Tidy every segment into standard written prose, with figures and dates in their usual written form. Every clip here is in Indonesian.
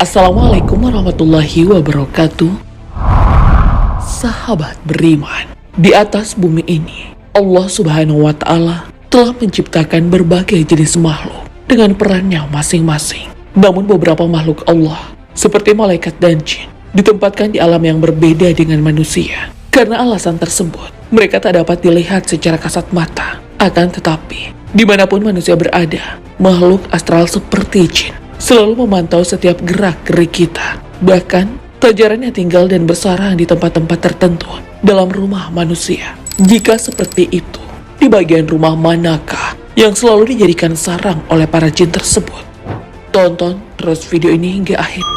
Assalamualaikum warahmatullahi wabarakatuh. Sahabat beriman, di atas bumi ini Allah Subhanahu wa Ta'ala telah menciptakan berbagai jenis makhluk dengan perannya masing-masing. Namun beberapa makhluk Allah seperti malaikat dan jin ditempatkan di alam yang berbeda dengan manusia. Karena alasan tersebut, mereka tak dapat dilihat secara kasat mata. Akan tetapi, dimanapun manusia berada, makhluk astral seperti jin selalu memantau setiap gerak-gerik kita. Bahkan, tak jarangnya tinggal dan bersarang di tempat-tempat tertentu dalam rumah manusia. Jika seperti itu, di bagian rumah manakah yang selalu dijadikan sarang oleh para jin tersebut? Tonton terus video ini hingga akhir.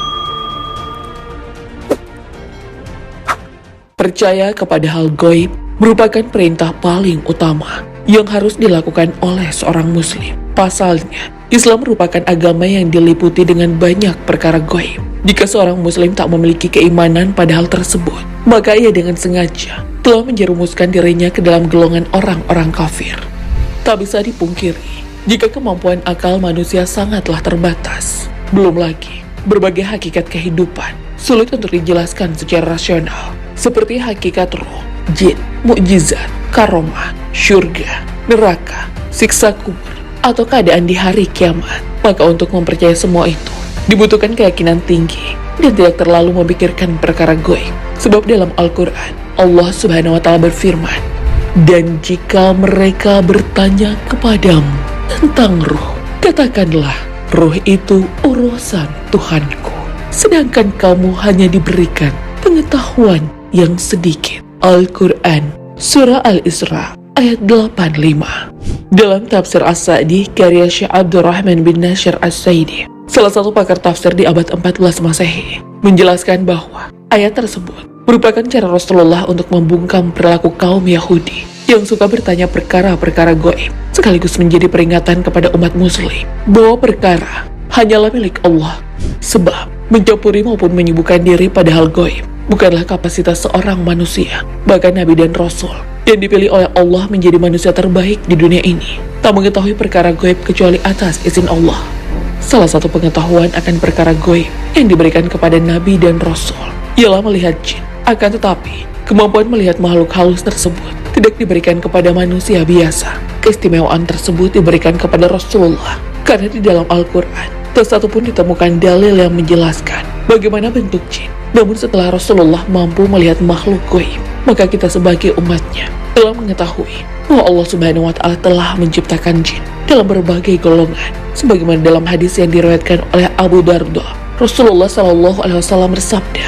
Percaya kepada hal gaib merupakan perintah paling utama yang harus dilakukan oleh seorang muslim. Pasalnya, Islam merupakan agama yang diliputi dengan banyak perkara gaib. Jika seorang muslim tak memiliki keimanan pada hal tersebut, maka ia dengan sengaja telah menjerumuskan dirinya ke dalam golongan orang-orang kafir. Tak bisa dipungkiri, jika kemampuan akal manusia sangatlah terbatas. Belum lagi, berbagai hakikat kehidupan sulit untuk dijelaskan secara rasional, seperti hakikat roh, jin, mukjizat, karomah, syurga, neraka, siksa kubur, atau keadaan di hari kiamat. Maka untuk mempercayai semua itu dibutuhkan keyakinan tinggi dan tidak terlalu memikirkan perkara gaib. Sebab dalam Al-Quran, Allah Subhanahu wa Ta'ala berfirman, "Dan jika mereka bertanya kepadamu tentang roh, katakanlah, roh itu urusan Tuhanku, sedangkan kamu hanya diberikan pengetahuan yang sedikit." Al-Quran Surah Al-Isra ayat 85. Dalam tafsir As-Sa'di karya Syekh Abdurrahman bin Nasir As-Saidi, salah satu pakar tafsir di abad 14 Masehi, menjelaskan bahwa ayat tersebut merupakan cara Rasulullah untuk membungkam perilaku kaum Yahudi yang suka bertanya perkara-perkara gaib, sekaligus menjadi peringatan kepada umat muslim bahwa perkara hanyalah milik Allah. Sebab mencampuri maupun menyibukkan diri pada hal gaib bukanlah kapasitas seorang manusia. Bahkan Nabi dan Rasul yang dipilih oleh Allah menjadi manusia terbaik di dunia ini tak mengetahui perkara gaib kecuali atas izin Allah. Salah satu pengetahuan akan perkara gaib yang diberikan kepada Nabi dan Rasul ialah melihat jin. Akan tetapi, kemampuan melihat makhluk halus tersebut tidak diberikan kepada manusia biasa. Keistimewaan tersebut diberikan kepada Rasulullah karena di dalam Al-Quran tak satu pun ditemukan dalil yang menjelaskan bagaimana bentuk jin. Namun setelah Rasulullah mampu melihat makhluk gaib, maka kita sebagai umatnya telah mengetahui bahwa Allah Subhanahu wa Ta'ala telah menciptakan jin dalam berbagai golongan. Sebagaimana dalam hadis yang diriwayatkan oleh Abu Darda, Rasulullah Shallallahu Alaihi Wasallam bersabda,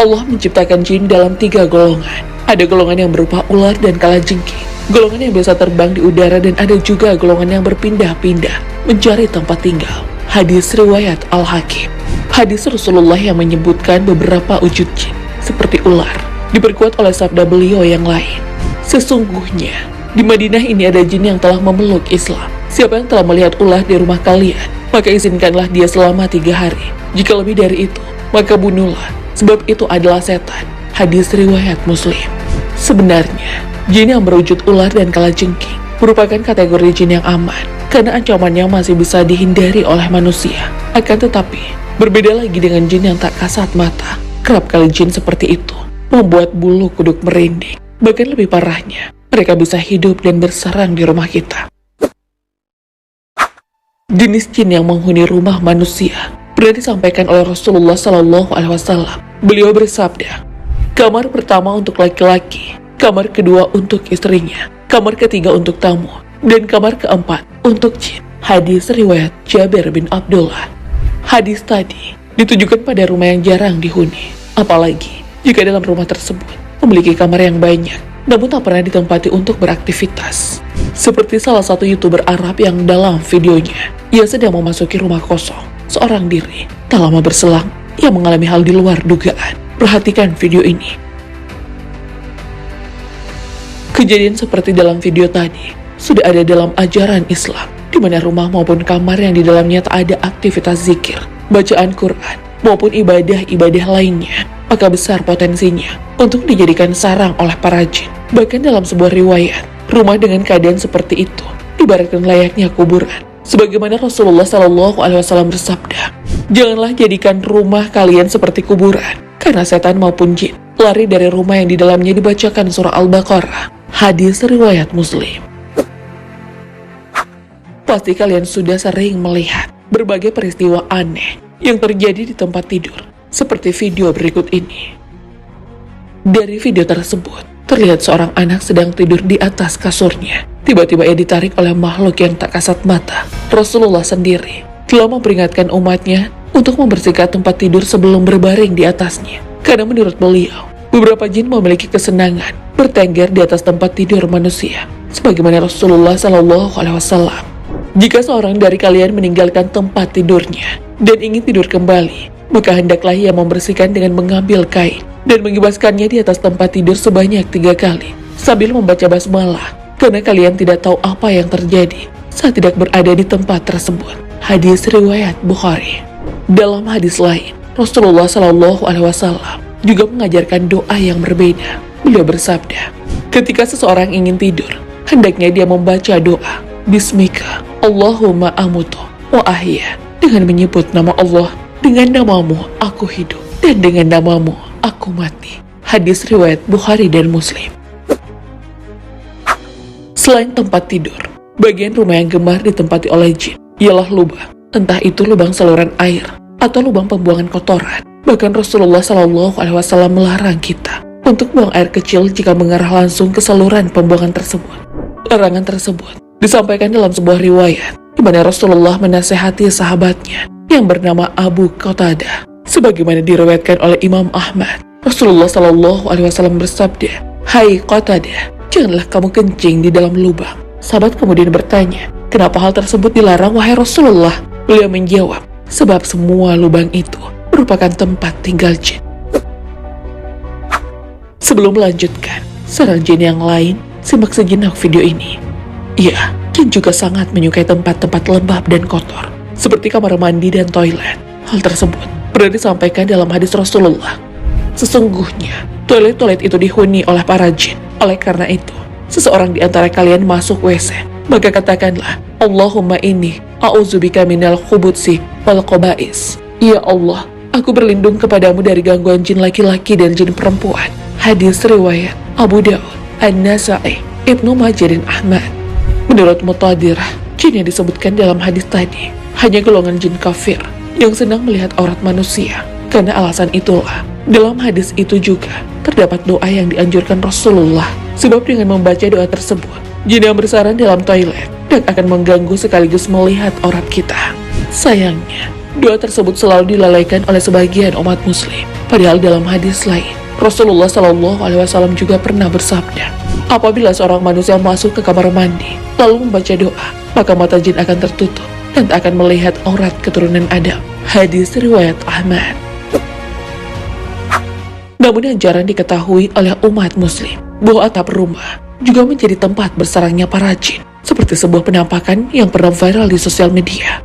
Allah menciptakan jin dalam 3 golongan. Ada golongan yang berupa ular dan kalajengking, golongan yang biasa terbang di udara, dan ada juga golongan yang berpindah-pindah mencari tempat tinggal. Hadis riwayat Al-Hakim. Hadis Rasulullah yang menyebutkan beberapa wujud jin seperti ular diperkuat oleh sabda beliau yang lain. Sesungguhnya di Madinah ini ada jin yang telah memeluk Islam. Siapa yang telah melihat ular di rumah kalian, maka izinkanlah dia selama 3 hari. Jika lebih dari itu, maka bunuhlah, sebab itu adalah setan. Hadis riwayat Muslim. Sebenarnya, jin yang berwujud ular dan kalajengking merupakan kategori jin yang aman karena ancamannya masih bisa dihindari oleh manusia. Akan tetapi, berbeda lagi dengan jin yang tak kasat mata. Kerap kali jin seperti itu membuat bulu kuduk merinding. Bahkan lebih parahnya, mereka bisa hidup dan bersarang di rumah kita. Jenis jin yang menghuni rumah manusia pernah disampaikan oleh Rasulullah Shallallahu Alaihi Wasallam. Beliau bersabda, kamar pertama untuk laki-laki, kamar kedua untuk istrinya, kamar ketiga untuk tamu, dan kamar keempat untuk jin. Hadis riwayat Jabir bin Abdullah. Hadis tadi ditujukan pada rumah yang jarang dihuni, apalagi jika dalam rumah tersebut memiliki kamar yang banyak, namun tak pernah ditempati untuk beraktivitas. Seperti salah satu YouTuber Arab yang dalam videonya, ia sedang memasuki rumah kosong seorang diri. Tak lama berselang, ia mengalami hal di luar dugaan. Perhatikan video ini. Kejadian seperti dalam video tadi sudah ada dalam ajaran Islam, di mana rumah maupun kamar yang di dalamnya tak ada aktivitas zikir, bacaan Quran, maupun ibadah-ibadah lainnya, maka besar potensinya untuk dijadikan sarang oleh para jin. Bahkan dalam sebuah riwayat, rumah dengan keadaan seperti itu ibaratkan layaknya kuburan. Sebagaimana Rasulullah SAW bersabda, Janganlah jadikan rumah kalian seperti kuburan, karena setan maupun jin lari dari rumah yang di dalamnya dibacakan surah Al-Baqarah. Hadis riwayat Muslim. Pasti kalian sudah sering melihat berbagai peristiwa aneh yang terjadi di tempat tidur, seperti video berikut ini. Dari video tersebut, terlihat seorang anak sedang tidur di atas kasurnya. Tiba-tiba ia ditarik oleh makhluk yang tak kasat mata. Rasulullah sendiri telah memperingatkan umatnya untuk membersihkan tempat tidur sebelum berbaring di atasnya. Karena menurut beliau, beberapa jin memiliki kesenangan bertengger di atas tempat tidur manusia. Sebagaimana Rasulullah SAW, jika seorang dari kalian meninggalkan tempat tidurnya dan ingin tidur kembali, maka hendaklah ia membersihkan dengan mengambil kain dan mengibaskannya di atas tempat tidur sebanyak 3 kali sambil membaca basmalah, karena kalian tidak tahu apa yang terjadi saat tidak berada di tempat tersebut. Hadis riwayat Bukhari. Dalam hadis lain, Rasulullah SAW juga mengajarkan doa yang berbeda. Beliau bersabda, ketika seseorang ingin tidur, hendaknya dia membaca doa Bismika Allahumma amutu wa ahya, dengan menyebut nama Allah, dengan namamu aku hidup, dan dengan namamu aku mati. Hadis riwayat Bukhari dan Muslim. Selain tempat tidur, bagian rumah yang gemar ditempati oleh jin ialah lubang, entah itu lubang saluran air atau lubang pembuangan kotoran. Bahkan Rasulullah SAW melarang kita untuk buang air kecil jika mengarah langsung ke saluran pembuangan tersebut. Larangan tersebut disampaikan dalam sebuah riwayat di mana Rasulullah menasehati sahabatnya yang bernama Abu Qatadah. Sebagaimana diriwayatkan oleh Imam Ahmad, Rasulullah SAW bersabda, "Hai Qatadah, janganlah kamu kencing di dalam lubang." Sahabat kemudian bertanya, "Kenapa hal tersebut dilarang, wahai Rasulullah?" Beliau menjawab, "Sebab semua lubang itu merupakan tempat tinggal jin." Sebelum melanjutkan saran jin yang lain, simak sejenak video ini. Ya, jin juga sangat menyukai tempat-tempat lembab dan kotor, seperti kamar mandi dan toilet. Hal tersebut pernah disampaikan dalam hadis Rasulullah. Sesungguhnya, toilet-toilet itu dihuni oleh para jin. Oleh karena itu, seseorang di antara kalian masuk WC, maka katakanlah, Allahumma inni a'udzubika minal khubutsi wal qaba'is. Ya Allah, aku berlindung kepadamu dari gangguan jin laki-laki dan jin perempuan. Hadis riwayat Abu Daud, An-Nasa'i, Ibnu Majah dan Ahmad. Menurut Mutadirah, jin yang disebutkan dalam hadis tadi hanya golongan jin kafir yang senang melihat aurat manusia. Karena alasan itulah, dalam hadis itu juga terdapat doa yang dianjurkan Rasulullah. Sebab dengan membaca doa tersebut, jin yang bersarang dalam toilet dan akan mengganggu sekaligus melihat aurat kita. Sayangnya, doa tersebut selalu dilalaikan oleh sebagian umat muslim. Padahal dalam hadis lain, Rasulullah SAW juga pernah bersabda, apabila seorang manusia masuk ke kamar mandi lalu membaca doa, maka mata jin akan tertutup dan tak akan melihat aurat keturunan Adam. Hadis riwayat Ahmad. Namun yang jarang diketahui oleh umat muslim, bahwa atap rumah juga menjadi tempat bersarangnya para jin, seperti sebuah penampakan yang pernah viral di sosial media.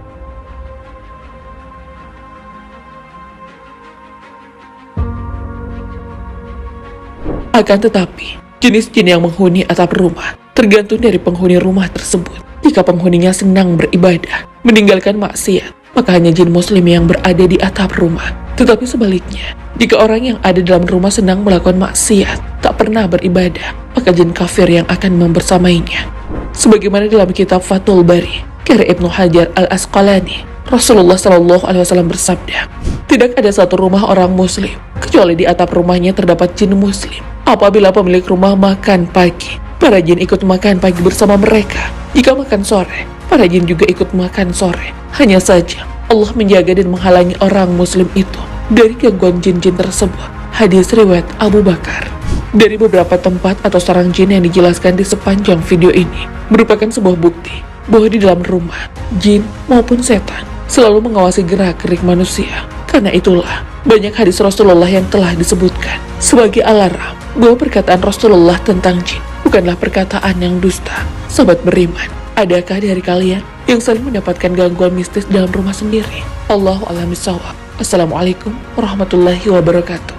Akan tetapi, jenis jin yang menghuni atap rumah tergantung dari penghuni rumah tersebut. Jika penghuninya senang beribadah, meninggalkan maksiat, maka hanya jin muslim yang berada di atap rumah. Tetapi sebaliknya, jika orang yang ada dalam rumah senang melakukan maksiat, tak pernah beribadah, maka jin kafir yang akan membersamainya. Sebagaimana dalam kitab Fathul Bari, karya Ibnu Hajar Al-Asqalani, Rasulullah SAW bersabda, tidak ada satu rumah orang muslim, kecuali di atap rumahnya terdapat jin muslim. Apabila pemilik rumah makan pagi, para jin ikut makan pagi bersama mereka. Jika makan sore, para jin juga ikut makan sore. Hanya saja, Allah menjaga dan menghalangi orang muslim itu dari gangguan jin-jin tersebut. Hadis riwayat Abu Bakar. Dari beberapa tempat atau sarang jin yang dijelaskan di sepanjang video ini merupakan sebuah bukti bahwa di dalam rumah, jin maupun setan selalu mengawasi gerak-gerik manusia. Karena itulah, banyak hadis Rasulullah yang telah disebutkan sebagai alarm bahwa perkataan Rasulullah tentang jin bukanlah perkataan yang dusta. Sahabat beriman, adakah dari kalian yang sering mendapatkan gangguan mistis dalam rumah sendiri? Allahu a'lam bishawab. Assalamualaikum warahmatullahi wabarakatuh.